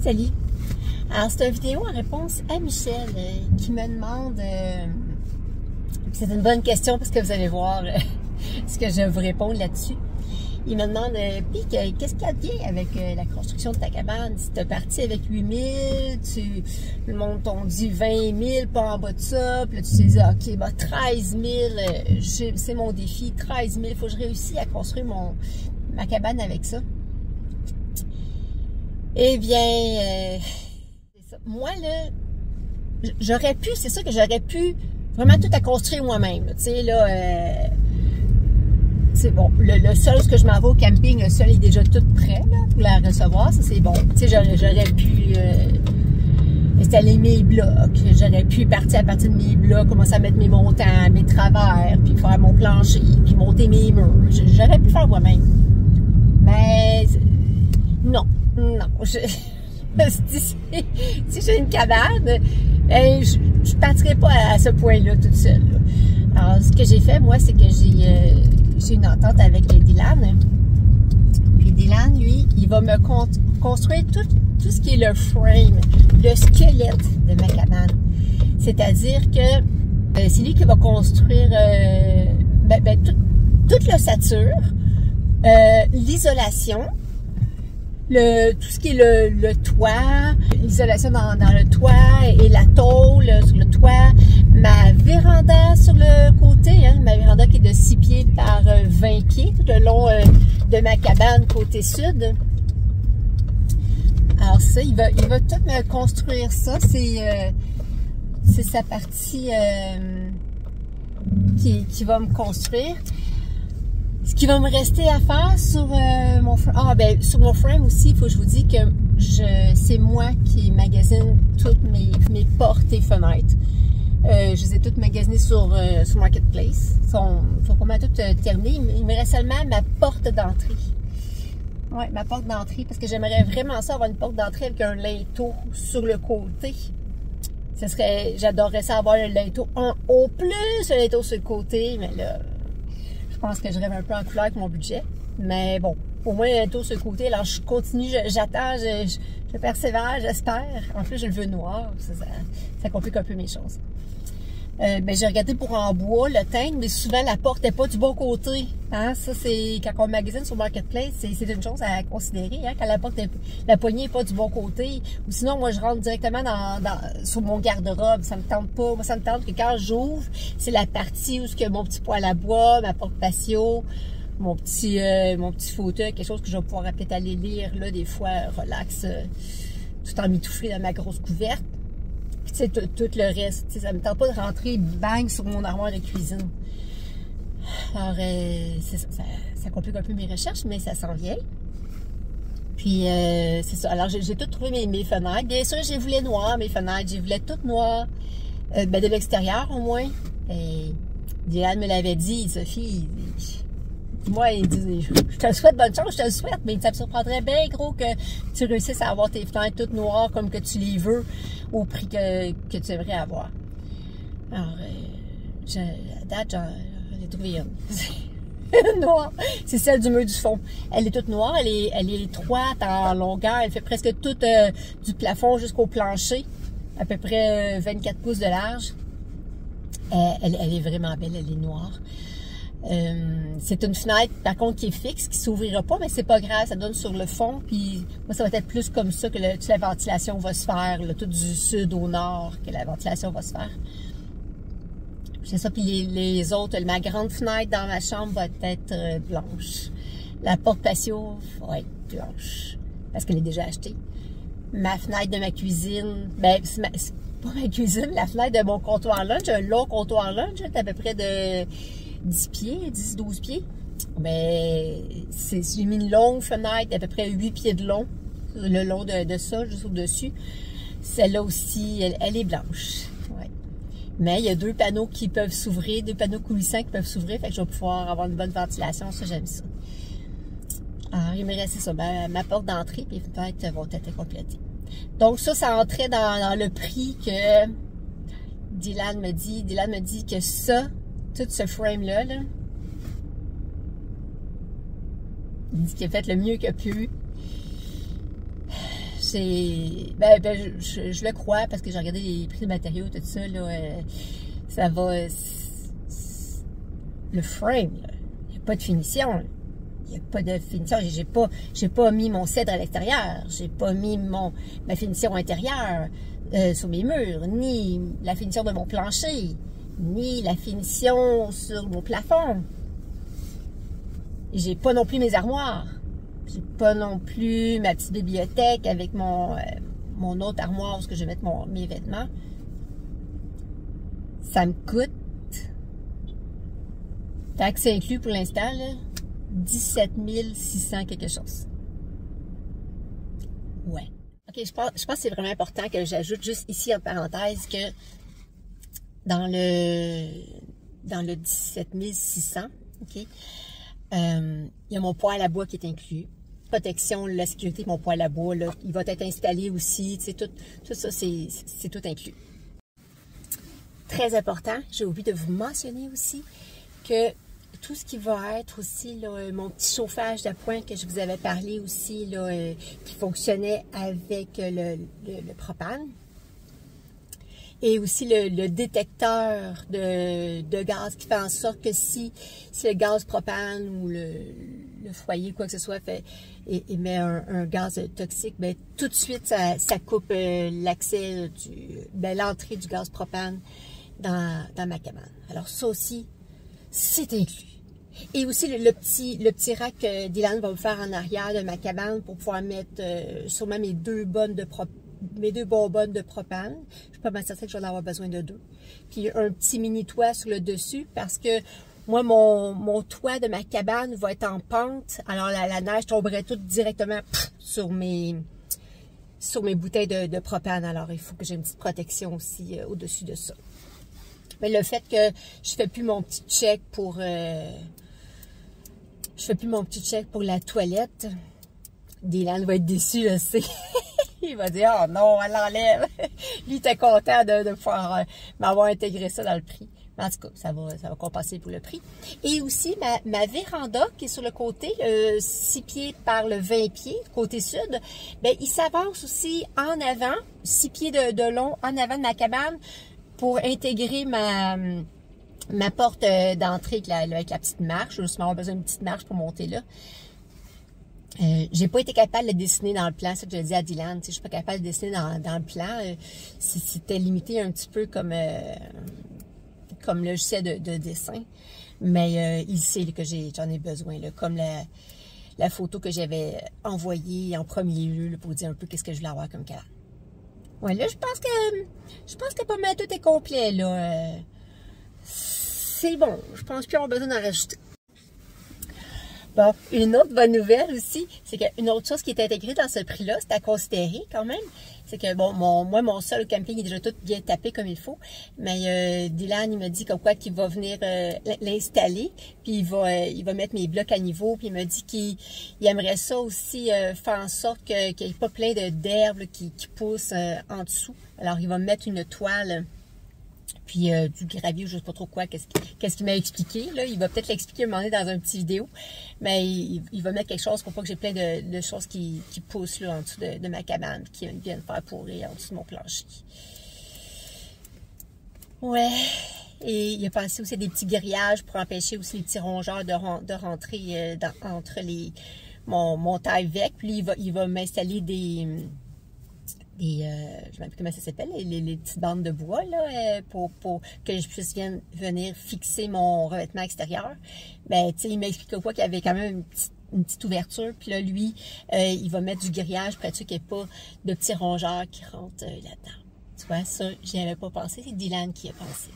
Salut! Alors, c'est une vidéo en réponse à Michel qui me demande... c'est une bonne question parce que vous allez voir ce que je vais vous répondre là-dessus. Il me demande, puis qu'est-ce qu'il y a de bien avec la construction de ta cabane? Si tu es parti avec 8 000, le monde t'ont dit 20 000, pas en bas de ça, puis là tu t'es dit, OK, bah 13 000, c'est mon défi, 13 000, il faut que je réussisse à construire ma cabane avec ça. Eh bien, c'est ça. Moi, là, j'aurais pu, c'est ça que j'aurais pu vraiment tout à construire moi-même. Tu sais, là, c'est bon. Le sol, ce que je m'en vais au camping, le sol est déjà tout prêt, là, pour la recevoir. Ça, c'est bon. Tu sais, j'aurais pu installer mes blocs. J'aurais pu partir à partir de mes blocs, commencer à mettre mes montants, mes travers, puis faire mon plancher, puis monter mes murs. J'aurais pu faire moi-même. Mais, non. Non, si j'ai une cabane, je ne partirai pas à ce point-là toute seule. Là. Alors, ce que j'ai fait, moi, c'est que j'ai une entente avec Dylan. Puis Dylan, lui, il va me construire tout ce qui est le frame, le squelette de ma cabane. C'est-à-dire que c'est lui qui va construire toute l'ossature, l'isolation, tout ce qui est le toit, l'isolation dans le toit et la tôle sur le toit, ma véranda sur le côté, hein, ma véranda qui est de 6 pieds par 20 pieds tout le long de ma cabane côté sud. Alors ça, il va tout me construire ça, c'est sa partie qui va me construire. Ce qui va me rester à faire sur mon frame, sur mon frame aussi, il faut que je vous dise que c'est moi qui magasine toutes mes portes et fenêtres. Je les ai toutes magasinées sur Marketplace. Ils sont pas mal toutes terminées. Il me reste seulement ma porte d'entrée. Oui, ma porte d'entrée, parce que j'aimerais vraiment ça avoir une porte d'entrée avec un linteau sur le côté. J'adorerais ça avoir le linteau en haut plus un linteau sur le côté, mais là... Je pense que je rêve un peu en couleur avec mon budget. Mais bon, au moins un tour sur le côté. Alors, je continue, j'attends, je persévère, j'espère. En plus, je le veux noir. Ça complique un peu mes choses. J'ai regardé pour en bois, le teindre, mais souvent, la porte n'est pas du bon côté. Hein? Ça, c'est quand on magasine sur Marketplace, c'est une chose à considérer. Hein? Quand la poignée n'est pas du bon côté. Ou sinon, moi, je rentre directement sur mon garde-robe. Ça me tente pas. Moi, ça me tente que quand j'ouvre, c'est la partie où il y a mon petit poêle à bois, ma porte patio, mon petit fauteuil, quelque chose que je vais pouvoir peut-être aller lire, là, des fois, relax, tout en mitouflé dans ma grosse couverte. Puis, tu sais, tout le reste, ça me tente pas de rentrer bang sur mon armoire de cuisine. Alors, ça complique un peu mes recherches, mais ça s'en vient. Puis, c'est ça. Alors, j'ai tout trouvé mes fenêtres. Bien sûr, j'ai voulu noir, mes fenêtres. J'ai voulu toutes noires. De l'extérieur, au moins. Et Dylan me l'avait dit, Sophie, moi, il dit, je te souhaite bonne chance, je te le souhaite, mais ça me surprendrait bien gros que tu réussisses à avoir tes fenêtres toutes noires comme que tu les veux au prix que tu aimerais avoir. Alors, à date, j'en ai trouvé une. Noire. C'est celle du mur du fond. Elle est toute noire, elle est étroite en longueur, elle fait presque tout du plafond jusqu'au plancher, à peu près 24 pouces de large. Elle est vraiment belle, elle est noire. C'est une fenêtre, par contre, qui est fixe, qui s'ouvrira pas, mais c'est pas grave, ça donne sur le fond, puis moi, ça va être plus comme ça que toute la ventilation va se faire, là, tout du sud au nord, que la ventilation va se faire. C'est ça, puis les autres, ma grande fenêtre dans ma chambre va être blanche. La porte patio va être blanche, parce qu'elle est déjà achetée. Ma fenêtre de ma cuisine, c'est pas ma cuisine, la fenêtre de mon comptoir lunch, un long comptoir lunch, c'est à peu près de 10 pieds, 10-12 pieds. J'ai mis une longue fenêtre d'à peu près 8 pieds de long, le long de ça, juste au-dessus. Celle-là aussi, elle est blanche. Ouais. Mais il y a 2 panneaux qui peuvent s'ouvrir, 2 panneaux coulissants qui peuvent s'ouvrir, fait que je vais pouvoir avoir une bonne ventilation, ça j'aime ça. Alors, il me reste ça, ma porte d'entrée, puis les fenêtres vont être complétées. Donc ça entrait dans le prix que Dylan me dit. Dylan me dit que ça, tout ce frame-là, il dit qu'il a fait le mieux qu'il a pu. je le crois parce que j'ai regardé les prix de matériaux, tout ça, là, ça va... Le frame, il n'y a pas de finition. Il n'y a pas de finition. J'ai pas mis mon cèdre à l'extérieur. J'ai pas mis ma finition intérieure sur mes murs, ni la finition de mon plancher, ni la finition sur mon plafond. J'ai pas non plus mes armoires. J'ai pas non plus ma petite bibliothèque avec mon autre armoire où je vais mettre mes vêtements. Ça me coûte, taxe inclus pour l'instant, 17 600 quelque chose. Ouais. OK, je pense que c'est vraiment important que j'ajoute juste ici en parenthèse que dans le 17 600, OK, il y a mon poêle à bois qui est inclus. Protection, la sécurité, mon poêle à bois, là, il va être installé aussi. Tu sais, tout ça, c'est tout inclus. Très important, j'ai oublié de vous mentionner aussi que tout ce qui va être aussi, là, mon petit chauffage d'appoint que je vous avais parlé aussi, là, qui fonctionnait avec le propane. Et aussi le détecteur de gaz qui fait en sorte que si le gaz propane ou le foyer, quoi que ce soit, émet un gaz toxique, bien, tout de suite, ça coupe l'accès l'entrée du gaz propane dans ma cabane. Alors ça aussi, c'est inclus. Et aussi le petit rack que Dylan va me faire en arrière de ma cabane pour pouvoir mettre sûrement mes deux bonbonnes de propane. Je suis pas mal certaine que je vais en avoir besoin de 2. Puis un petit mini toit sur le dessus parce que moi, mon toit de ma cabane va être en pente. Alors la neige tomberait toute directement sur mes bouteilles de propane. Alors il faut que j'ai une petite protection aussi au-dessus de ça. Mais le fait que je fais plus mon petit check pour la toilette, Dylan va être déçu, je sais. Il va dire, oh non, elle l'enlève. Lui, il était content de pouvoir m'avoir intégré ça dans le prix. Mais en tout cas, ça va compenser pour le prix. Et aussi, ma véranda qui est sur le côté, 6 pieds par le 20 pieds, côté sud, bien, il s'avance aussi en avant, 6 pieds de long, en avant de ma cabane, pour intégrer ma porte d'entrée avec la petite marche. Je vais justement avoir besoin d'une petite marche pour monter là. J'ai pas été capable de le dessiner dans le plan, c'est ce que je dis à Dylan, je suis pas capable de dessiner dans le plan. C'était limité un petit peu comme logiciel de dessin. Mais il sait que j'en ai besoin, là, comme la photo que j'avais envoyée en premier lieu là, pour dire un peu qu'est-ce que je voulais avoir comme cabane. Ouais, là, je pense que pas mal tout est complet, là. C'est bon, je pense plus avoir besoin d'en rajouter. Bon, une autre bonne nouvelle aussi, c'est qu'une autre chose qui est intégrée dans ce prix-là, c'est à considérer quand même, c'est que, bon, mon sol au camping est déjà tout bien tapé comme il faut, mais Dylan, il m'a dit comme quoi qu'il va venir l'installer, puis il va mettre mes blocs à niveau, puis il m'a dit qu'il aimerait ça aussi faire en sorte qu'il n'y ait pas plein d'herbes qui poussent en dessous. Alors, il va me mettre une toile, puis du gravier, je ne sais pas trop quoi, qu'est-ce qu'il m'a expliqué, là. Il va peut-être l'expliquer un moment donné dans un petit vidéo, mais il va mettre quelque chose pour pas que j'ai plein de choses qui poussent là, en dessous de ma cabane, qui viennent faire pourrir en dessous de mon plancher. Ouais, et il a pensé aussi à des petits grillages pour empêcher aussi les petits rongeurs de rentrer entre mon taille-vec, puis il va m'installer je ne sais pas comment ça s'appelle, les petites bandes de bois, là, pour que je puisse venir fixer mon revêtement extérieur. Ben, tu sais, il m'a expliqué quoi qu'il y avait quand même une petite ouverture, puis là, lui, il va mettre du grillage pour être sûr qu'il n'y ait pas de petits rongeurs qui rentrent là-dedans. Tu vois, ça, j'y avais pas pensé, c'est Dylan qui a pensé.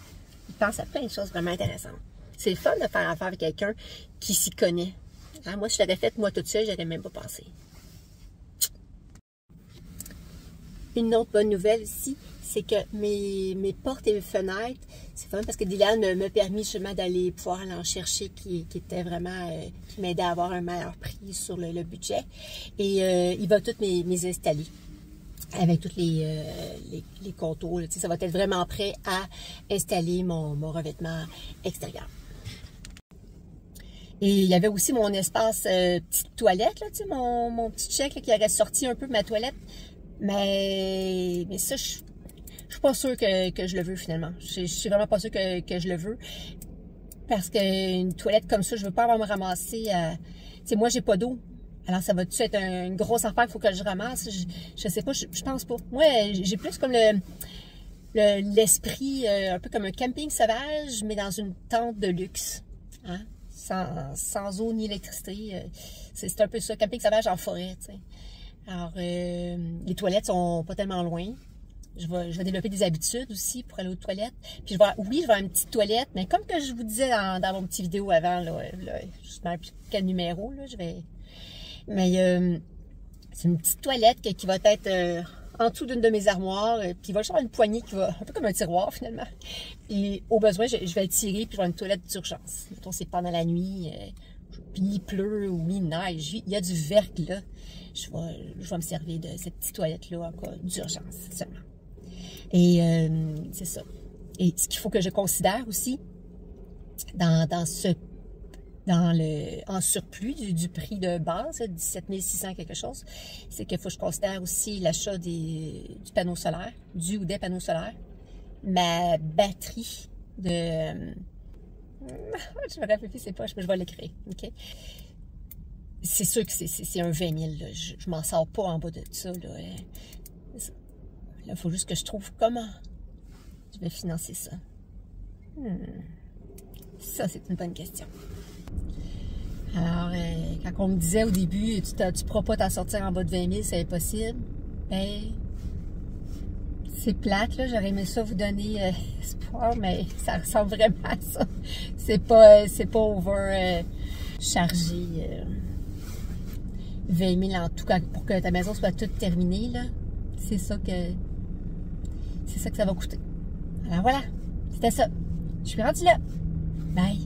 Il pense à plein de choses vraiment intéressantes. C'est le fun de faire affaire avec quelqu'un qui s'y connaît. Hein, moi, si je l'avais fait moi toute seule, j'aurais même pas pensé. Une autre bonne nouvelle ici, c'est que mes portes et mes fenêtres, c'est fun parce que Dylan m'a permis justement d'aller pouvoir aller en chercher qui était vraiment, qui m'aidait à avoir un meilleur prix sur le budget. Et il va toutes mes installer avec tous les contours. Là, ça va être vraiment prêt à installer mon revêtement extérieur. Et il y avait aussi mon espace petite toilette, là, mon petit check là, qui aurait sorti un peu de ma toilette. Mais ça, je suis pas sûre que je le veux finalement. Je suis vraiment pas sûre que je le veux. Parce qu'une toilette comme ça, je veux pas avoir à me ramasser à... Tu sais, moi, j'ai pas d'eau. Alors, ça va-tu être une grosse affaire qu'il faut que je ramasse? Je sais pas, je pense pas. Moi, j'ai plus comme l'esprit, un peu comme un camping sauvage, mais dans une tente de luxe. Hein? Sans eau ni électricité. C'est un peu ça, camping sauvage en forêt, tu sais. Alors, les toilettes sont pas tellement loin. Je vais développer des habitudes aussi pour aller aux toilettes. Puis je vais avoir une petite toilette, mais comme que je vous disais dans mon petit vidéo avant, là, je ne sais plus quel numéro, là, mais c'est une petite toilette qui va être en dessous d'une de mes armoires, puis il va juste avoir une poignée qui va, un peu comme un tiroir finalement. Puis au besoin, je vais le tirer, puis je vais avoir une toilette d'urgence. Mettons, c'est pendant la nuit, puis il pleut ou il neige, il y a du verglas. Je vais me servir de cette petite toilette-là en cas d'urgence seulement. Et c'est ça. Et ce qu'il faut que je considère aussi, en surplus du prix de base, 17 600 quelque chose, c'est qu'il faut que je considère aussi l'achat du panneau solaire, du ou des panneaux solaires, ma batterie de... je me rappelle plus c'est pas, je vais l'écrire, ok? C'est sûr que c'est un 20 000, là. Je m'en sors pas en bas de ça, là. Là, il faut juste que je trouve comment je vais financer ça. Ça, c'est une bonne question. Alors, quand on me disait au début, tu ne pourras pas t'en sortir en bas de 20 000, c'est impossible, ben, c'est plate, là. J'aurais aimé ça vous donner espoir, mais ça ressemble vraiment à ça. C'est pas over chargé. 20 000 en tout cas, pour que ta maison soit toute terminée, là. C'est ça que ça va coûter. Alors voilà, c'était ça. Je suis rendue là. Bye.